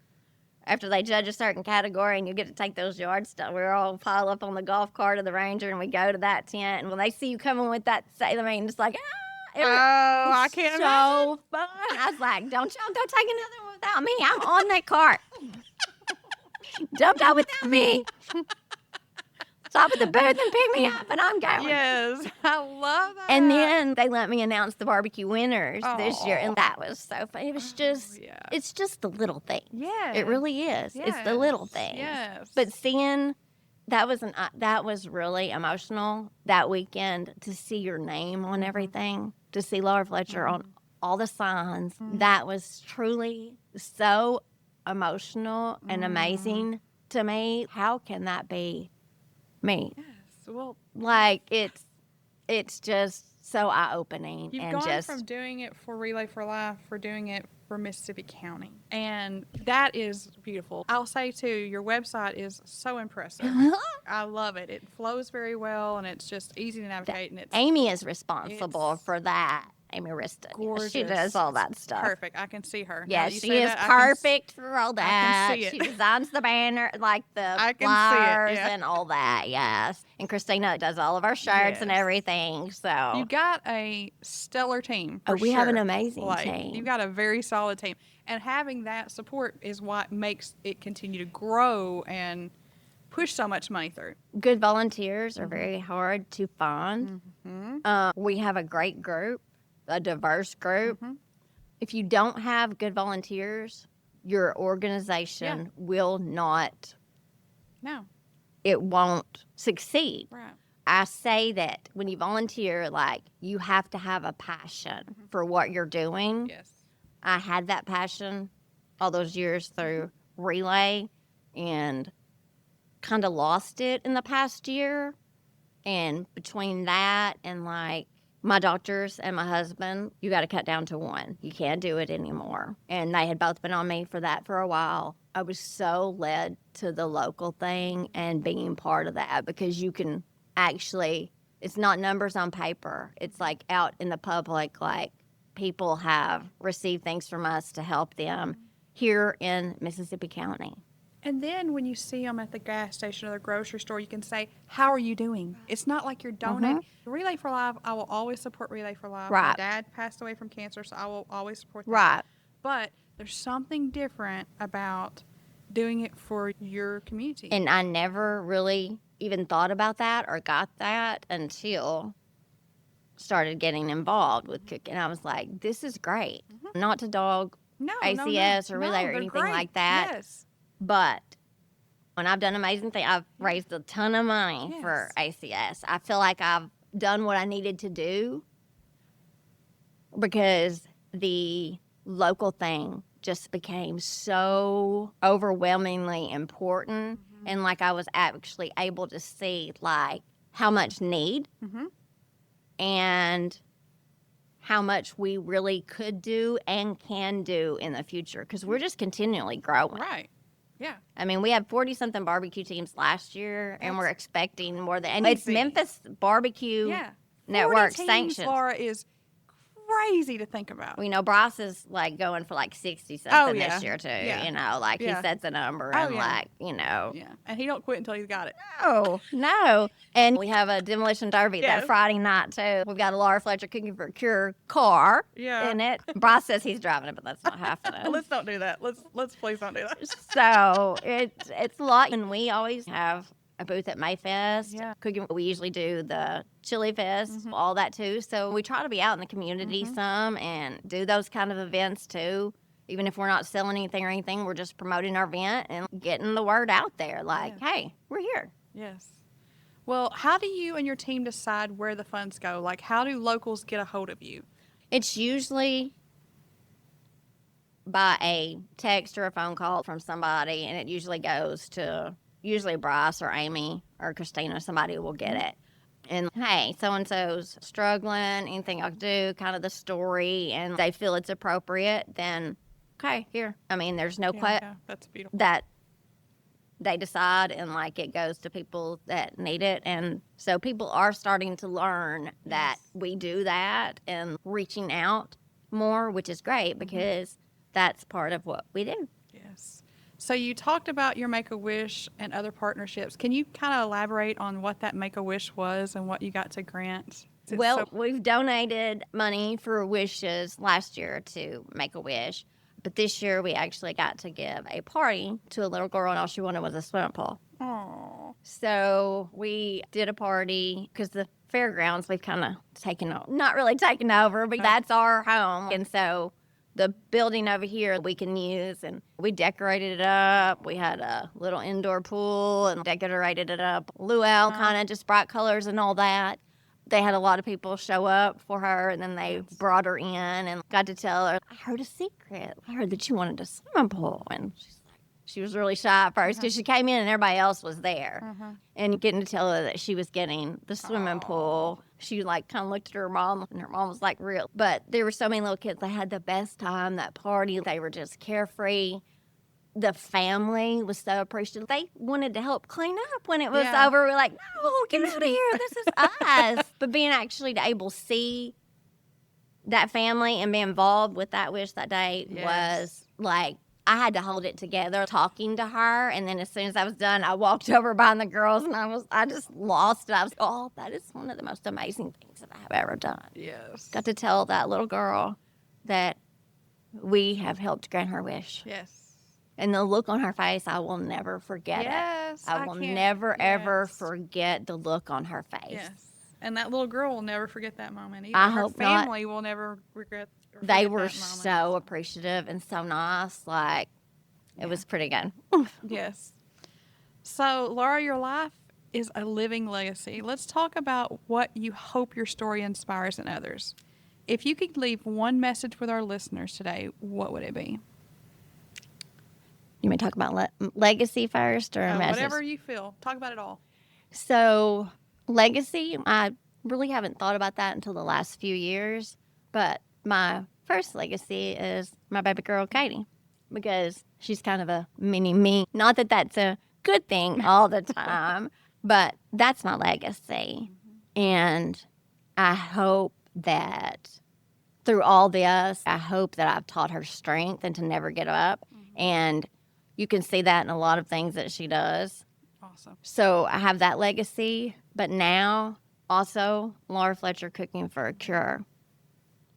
after they judge a certain category and you get to take those yards, we all pile up on the golf cart of the ranger and we go to that tent. And when they see you coming with that, just like, I can't imagine. So fun. I was like, don't y'all go take another one without me. I'm on that cart. Don't go without me. Stop at the booth and pick me up, and I'm going. Yes, I love that. And then they let me announce the barbecue winners this year, and that was so fun. It was just, it's just the little thing. Yeah, it really is. It's the little things. Yes, but seeing that was really emotional that weekend to see your name on everything, to see Laura Fletcher on all the signs. That was truly so emotional and amazing to me. How can that be me? Yes, well, like it's just so eye-opening. You've and gone from doing it for Relay for Life for doing it for Mississippi County. And that is beautiful. I'll say, too, your website is so impressive. I love it. It flows very well, and it's just easy to navigate. And Amy is responsible for that. Amy Winstead. Gorgeous. She does all that stuff. Perfect. I can see her. Yes, she is perfect for all that. I can see it. She designs the banner, like the flyers and all that. Yes. And Christina does all of our shirts and everything. So you got a stellar team. We have an amazing team. You've got a very solid team. And having that support is what makes it continue to grow and push so much money through. Good volunteers are very hard to find. We have a great group. A diverse group. If you don't have good volunteers, your organization will not. No. It won't succeed. Right. I say that when you volunteer, like, you have to have a passion for what you're doing. Yes. I had that passion all those years through Relay and kind of lost it in the past year. And between that and, like, my doctors and my husband, you got to cut down to one. You can't do it anymore. And they had both been on me for that for a while. I was so led to the local thing and being part of that because you can actually, it's not numbers on paper. It's like out in the public, like people have received things from us to help them here in Mississippi County. And then when you see them at the gas station or the grocery store, you can say, how are you doing? It's not like you're donating. Relay for Life, I will always support Relay for Life. Right. My dad passed away from cancer, so I will always support that. Right. But there's something different about doing it for your community. And I never really even thought about that or got that until started getting involved with cooking. I was like, this is great. Not to dog ACS or Relay or anything like that. Yes. But when I've done amazing things, I've raised a ton of money for ACS. I feel like I've done what I needed to do because the local thing just became so overwhelmingly important. And like I was actually able to see like how much need and how much we really could do and can do in the future because we're just continually growing. Right. Yeah. I mean, we had 40-something barbecue teams last year, and we're expecting more than. And it's Memphis Barbecue Network 40 teams, sanctioned. Laura, is crazy to think about. You know, Bryce is like going for like 60-something this year too. Yeah. You know, like he sets a number and like, you know. Yeah, and he don't quit until he's got it. No. And we have a demolition derby that Friday night too. We've got a Laura Fletcher Cooking for a Cure car in it. Bryce says he's driving it, but that's not happening. Let's don't do that. Let's please don't do that. So it's a lot, and we always have a booth at Mayfest. Yeah. Cooking. We usually do the Chili Fest, all that too. So we try to be out in the community some and do those kind of events too. Even if we're not selling anything or anything, we're just promoting our event and getting the word out there. Like, hey, we're here. Yes. Well, how do you and your team decide where the funds go? Like, how do locals get a hold of you? It's usually by a text or a phone call from somebody, and it usually goes to usually Bryce or Amy or Christina. Somebody will get it. And hey, so and so's struggling, anything I can do, kind of the story, and they feel it's appropriate, then okay, here. I mean, there's no Yeah, that's beautiful. that they decide, and like it goes to people that need it. And so people are starting to learn that we do that and reaching out more, which is great because that's part of what we do. Yes. So you talked about your Make-A-Wish and other partnerships. Can you kind of elaborate on what that Make-A-Wish was and what you got to grant? Well, we've donated money for wishes last year to Make-A-Wish, but this year we actually got to give a party to a little girl, and all she wanted was a swimming pool. Oh. So we did a party because the fairgrounds we've kind of not really taken over, but that's our home. And so the building over here we can use, and we decorated it up. We had a little indoor pool and decorated it up. Luau kind of just bright colors and all that. They had a lot of people show up for her, and then they brought her in and got to tell her, I heard a secret. I heard that you wanted a swimming pool. And she was really shy at first because she came in and everybody else was there. And getting to tell her that she was getting the swimming pool, she like kind of looked at her mom, and her mom was like, real. But there were so many little kids. They had the best time, that party. They were just carefree. The family was so appreciative. They wanted to help clean up when it was over. We were like, no, get out of here. This is us. But being actually able to see that family and be involved with that wish that day was like, I had to hold it together talking to her. And then as soon as I was done, I walked over behind the girls, and I just lost it. I was, that is one of the most amazing things that I have ever done. Yes. Got to tell that little girl that we have helped grant her wish. Yes. And the look on her face, I will never forget it. I will never, ever forget the look on her face. Yes. And that little girl will never forget that moment either. I her hope family will never regret or They forget were that moment. so appreciative and so nice. Like, it was pretty good. Yes. So, Laura, your life is a living legacy. Let's talk about what you hope your story inspires in others. If you could leave one message with our listeners today, what would it be? You may talk about legacy first or message? Whatever you feel. Talk about it all. So, legacy, I really haven't thought about that until the last few years. But my first legacy is my baby girl, Katie, because she's kind of a mini me. Not that that's a good thing all the time, but that's my legacy. And I hope that through all this, I hope that I've taught her strength and to never get up. And you can see that in a lot of things that she does. Awesome. So I have that legacy. But now, also, Laura Fletcher cooking for a cure.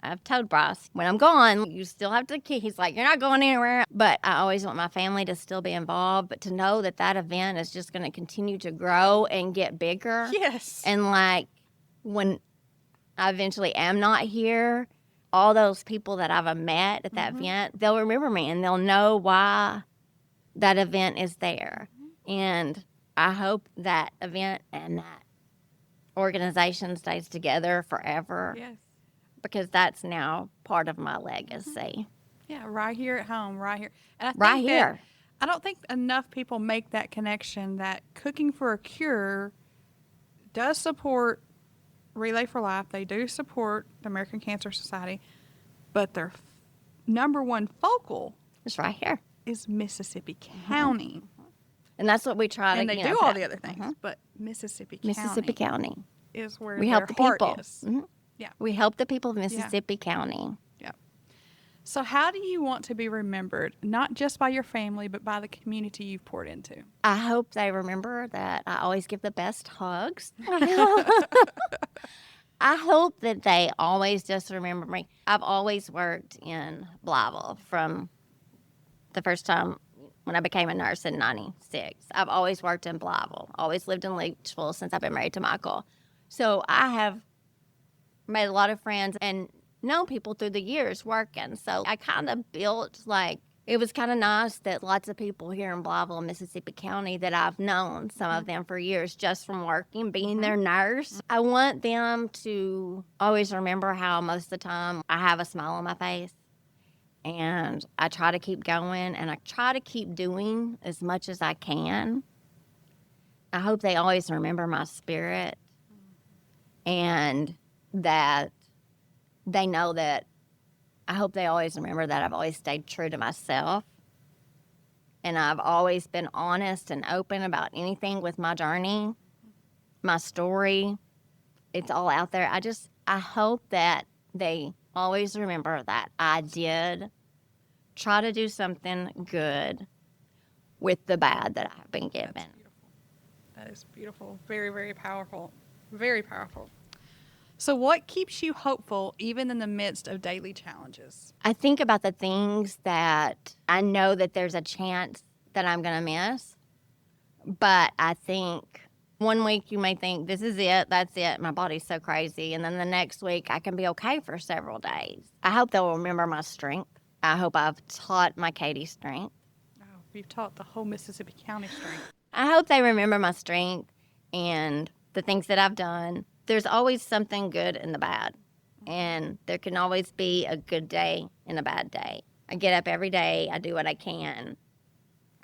I've told Bryce, when I'm gone, you still have to keep. He's like, you're not going anywhere. But I always want my family to still be involved. But to know that that event is just going to continue to grow and get bigger. Yes. And like, when I eventually am not here, all those people that I've met at that event, they'll remember me and they'll know why that event is there. And I hope that event and that organization stays together forever. Yes. Because that's now part of my legacy. Yeah, right here at home, right here. And I think Right here. I don't think enough people make that connection that cooking for a cure does support Relay for Life. They do support the American Cancer Society, but their number one focal It's right here. is Mississippi County. And that's what we try to And they do all the other things, but Mississippi County is where we their help the heart people. is. Yeah. We help the people of Mississippi County. Yeah. So how do you want to be remembered, not just by your family, but by the community you've poured into? I hope they remember that I always give the best hugs. I hope that they always just remember me. I've always worked in Blyville from the first time when I became a nurse in 96. I've always worked in Blyville, always lived in Leachville since I've been married to Michael. So I have made a lot of friends and known people through the years working. So I kind of built, like, it was kind of nice that lots of people here in Blytheville, Mississippi County, that I've known, some of them for years, just from working, being their nurse. I want them to always remember how most of the time I have a smile on my face. And I try to keep going, and I try to keep doing as much as I can. I hope they always remember my spirit, and that they know that I hope they always remember that I've always stayed true to myself, and I've always been honest and open about anything with my journey, my story. It's all out there. I hope that they always remember that I did try to do something good with the bad that I've been given. That's beautiful. That is beautiful. Very, very powerful. Very powerful. So what keeps you hopeful even in the midst of daily challenges? I think about the things that I know that there's a chance that I'm going to miss, but I think one week you may think, this is it, that's it, my body's so crazy, and then the next week I can be okay for several days. I hope they'll remember my strength. I hope I've taught my Katie strength. Oh, you've taught the whole Mississippi County strength. I hope they remember my strength and the things that I've done. There's always something good in the bad, and there can always be a good day and a bad day. I get up every day, I do what I can.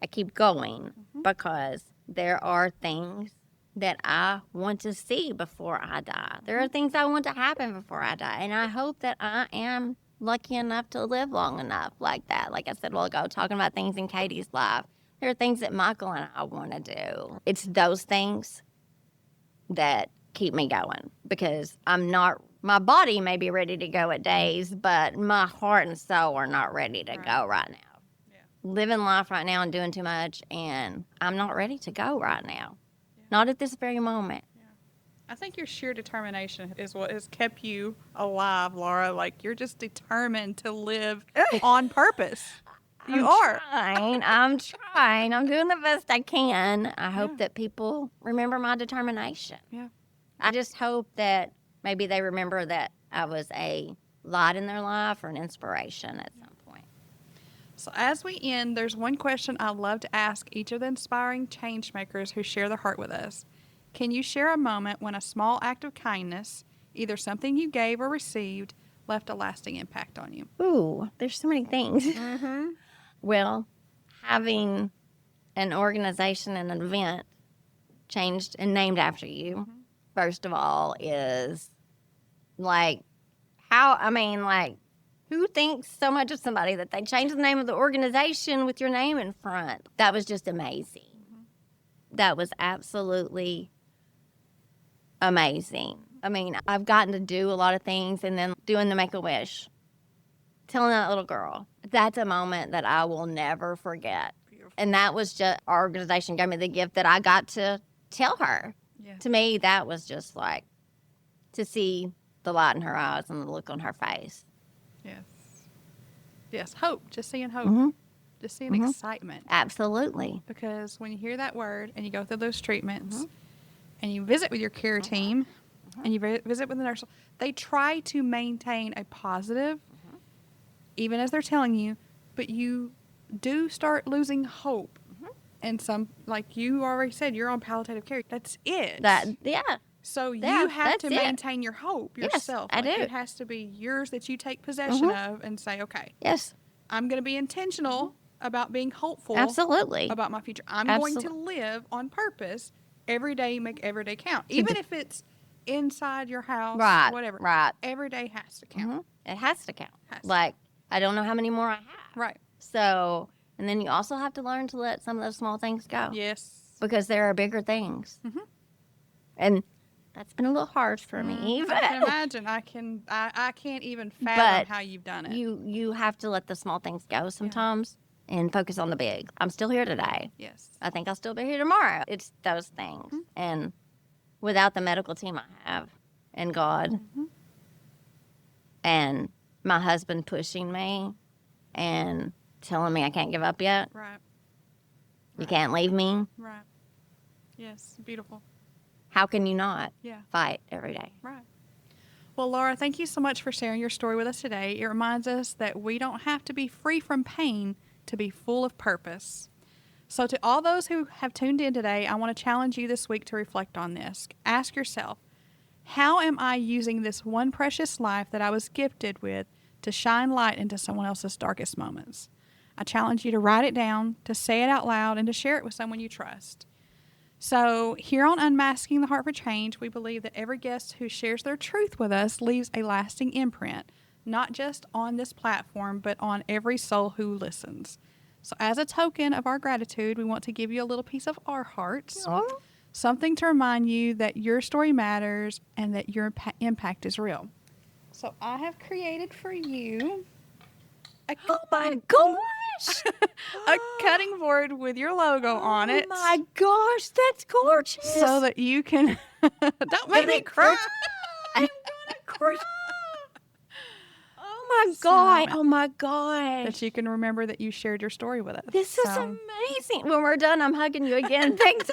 I keep going because there are things that I want to see before I die. There are things I want to happen before I die, and I hope that I am lucky enough to live long enough like that. Like I said a while ago, talking about things in Katie's life. There are things that Michael and I want to do. It's those things that keep me going, because my body may be ready to go at days, but my heart and soul are not ready to go right now. Yeah. Living life right now and doing too much, and I'm not ready to go right now. Yeah. Not at this very moment. Yeah. I think your sheer determination is what has kept you alive, Laura. Like, you're just determined to live on purpose. I'm trying. I'm doing the best I can. I hope that people remember my determination. Yeah. I just hope that maybe they remember that I was a light in their life or an inspiration at some point. So as we end, there's one question I love to ask each of the inspiring change makers who share their heart with us. Can you share a moment when a small act of kindness, either something you gave or received, left a lasting impact on you? Ooh, there's so many things. Well, having an organization and an event changed and named after you, first of all, is like, who thinks so much of somebody that they change the name of the organization with your name in front? That was just amazing. That was absolutely amazing. I mean, I've gotten to do a lot of things, and then doing the Make-A-Wish, telling that little girl, that's a moment that I will never forget. Beautiful. And that was just, our organization gave me the gift that I got to tell her. Yeah. To me, that was just like to see the light in her eyes and the look on her face. Yes. Yes, hope. Just seeing hope. Just seeing excitement. Absolutely. Because when you hear that word and you go through those treatments and you visit with your care team and you visit with the nurse, they try to maintain a positive, even as they're telling you, but you do start losing hope. And some, like you already said, you're on palliative care. That's it. So you have to maintain your hope yourself. Yes, I do. It has to be yours that you take possession of and say, okay, yes, I'm going to be intentional about being hopeful. Absolutely. About my future. I'm going to live on purpose. Every day, make every day count. Even if it's inside your house, whatever. Right. Every day has to count. It has to count. Like, I don't know how many more I have. Right. So, and then you also have to learn to let some of those small things go. Yes. Because there are bigger things. And that's been a little hard for me. I can imagine. I can't even fathom how you've done it. You have to let the small things go sometimes and focus on the big. I'm still here today. Yes. I think I'll still be here tomorrow. It's those things. And without the medical team I have and God and my husband pushing me and telling me I can't give up yet. Right. You can't leave me. Right. Yes. Beautiful. How can you not fight every day? Right. Well, Laura, thank you so much for sharing your story with us today. It reminds us that we don't have to be free from pain to be full of purpose. So to all those who have tuned in today, I want to challenge you this week to reflect on this. Ask yourself, how am I using this one precious life that I was gifted with to shine light into someone else's darkest moments? I challenge you to write it down, to say it out loud, and to share it with someone you trust. So here on Unmasking the Heart for Change, we believe that every guest who shares their truth with us leaves a lasting imprint, not just on this platform, but on every soul who listens. So as a token of our gratitude, we want to give you a little piece of our hearts, something to remind you that your story matters and that your impact is real. So I have created for you Oh my gosh! a cutting board with your logo on it. Oh my gosh, that's gorgeous! So that you can... Don't make me cry! I'm gonna cry! Oh my God! Oh my God! That you can remember that you shared your story with us. This is amazing. When we're done, I'm hugging you again. Thanks.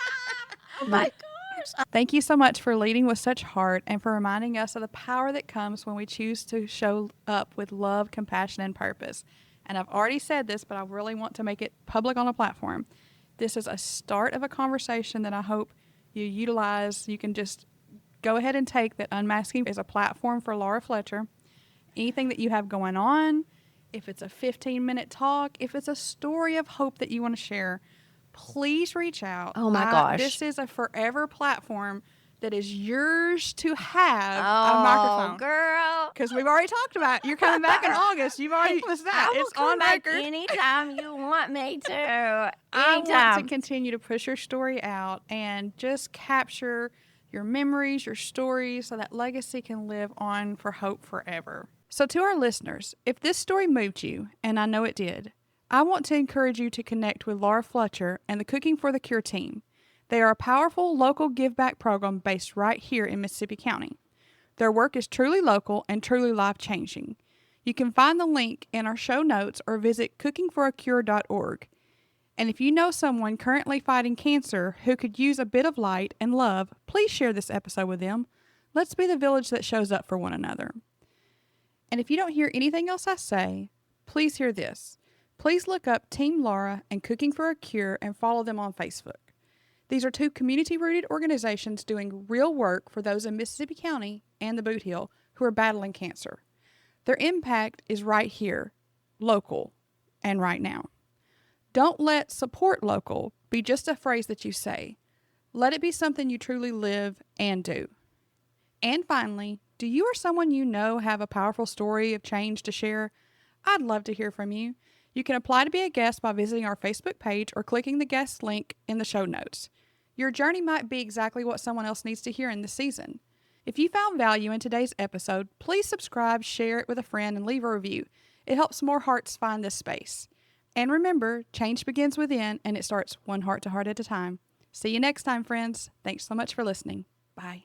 Oh my gosh! Thank you so much for leading with such heart and for reminding us of the power that comes when we choose to show up with love, compassion, and purpose. And I've already said this, but I really want to make it public on a platform. This is a start of a conversation that I hope you utilize. You can just go ahead and take that Unmasking is a platform for Laura Fletcher. Anything that you have going on, if it's a 15-minute talk, if it's a story of hope that you want to share, please reach out. Oh my gosh. This is a forever platform that is yours to have a microphone. Oh, girl. Because we've already talked about it. You're coming back in August. You've already was that. I will It's come on back record. anytime you want me to. I want to Anytime. continue to push your story out and just capture your memories, your stories, so that legacy can live on for hope forever. So to our listeners, if this story moved you, and I know it did, I want to encourage you to connect with Laura Fletcher and the Cooking for the Cure team. They are a powerful local give-back program based right here in Mississippi County. Their work is truly local and truly life-changing. You can find the link in our show notes or visit cookingforacure.org. And if you know someone currently fighting cancer who could use a bit of light and love, please share this episode with them. Let's be the village that shows up for one another. And if you don't hear anything else I say, please hear this. Please look up Team Laura and Cooking for a Cure and follow them on Facebook. These are two community-rooted organizations doing real work for those in Mississippi County and the Boot Heel who are battling cancer. Their impact is right here, local, and right now. Don't let support local be just a phrase that you say. Let it be something you truly live and do. And finally, do you or someone you know have a powerful story of change to share? I'd love to hear from you. You can apply to be a guest by visiting our Facebook page or clicking the guest link in the show notes. Your journey might be exactly what someone else needs to hear in this season. If you found value in today's episode, please subscribe, share it with a friend, and leave a review. It helps more hearts find this space. And remember, change begins within, and it starts one heart to heart at a time. See you next time, friends. Thanks so much for listening. Bye.